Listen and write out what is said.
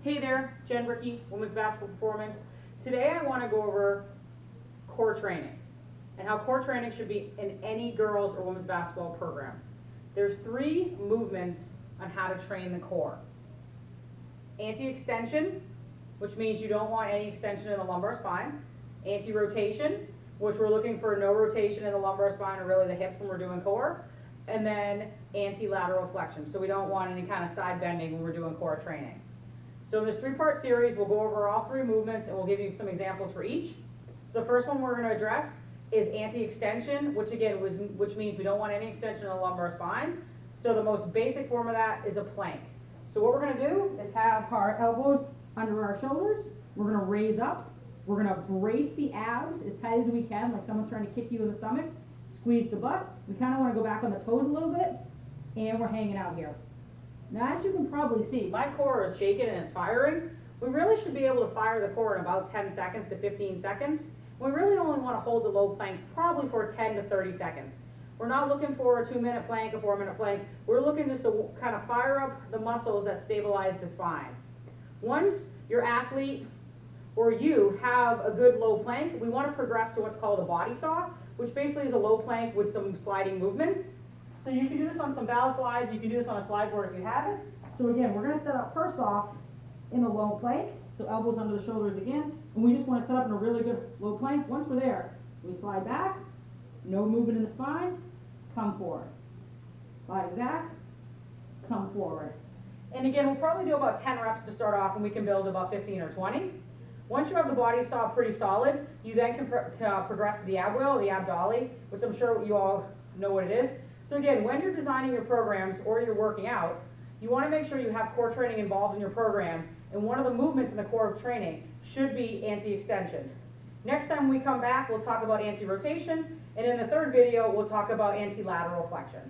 Hey there, Jen Rickey, Women's Basketball Performance. Today I want to go over core training and how core training should be in any girls or women's basketball program. There's 3 movements on how to train the core. Anti-extension, which means you don't want any extension in the lumbar spine. Anti-rotation, which we're looking for no rotation in the lumbar spine or really the hips when we're doing core. And then anti-lateral flexion, so we don't want any kind of side bending when we're doing core training. So in this 3-part series, we'll go over all 3 movements and we'll give you some examples for each. So the first one we're going to address is anti-extension, which means we don't want any extension in the lumbar spine. So the most basic form of that is a plank. So what we're going to do is have our elbows under our shoulders. We're going to raise up. We're going to brace the abs as tight as we can, like someone's trying to kick you in the stomach. Squeeze the butt. We kind of want to go back on the toes a little bit, and we're hanging out here. Now, as you can probably see, my core is shaking and it's firing. We really should be able to fire the core in about 10 seconds to 15 seconds. We really only want to hold the low plank probably for 10 to 30 seconds. We're not looking for a 2-minute plank, a 4-minute plank. We're looking just to kind of fire up the muscles that stabilize the spine. Once your athlete or you have a good low plank, we want to progress to what's called a body saw, which basically is a low plank with some sliding movements. So you can do this on some valve slides, you can do this on a slide board if you have it. So again, we're going to set up first off in the low plank, so elbows under the shoulders again, and we just want to set up in a really good low plank. Once we're there, we slide back, no movement in the spine, come forward. Slide back, come forward. And again, we'll probably do about 10 reps to start off, and we can build about 15 or 20. Once you have the body saw pretty solid, you then can progress to the ab wheel, the ab dolly, which I'm sure you all know what it is. So again, when you're designing your programs or you're working out, you want to make sure you have core training involved in your program, and one of the movements in the core of training should be anti-extension. Next time we come back, we'll talk about anti-rotation, and in the 3rd video, we'll talk about anti-lateral flexion.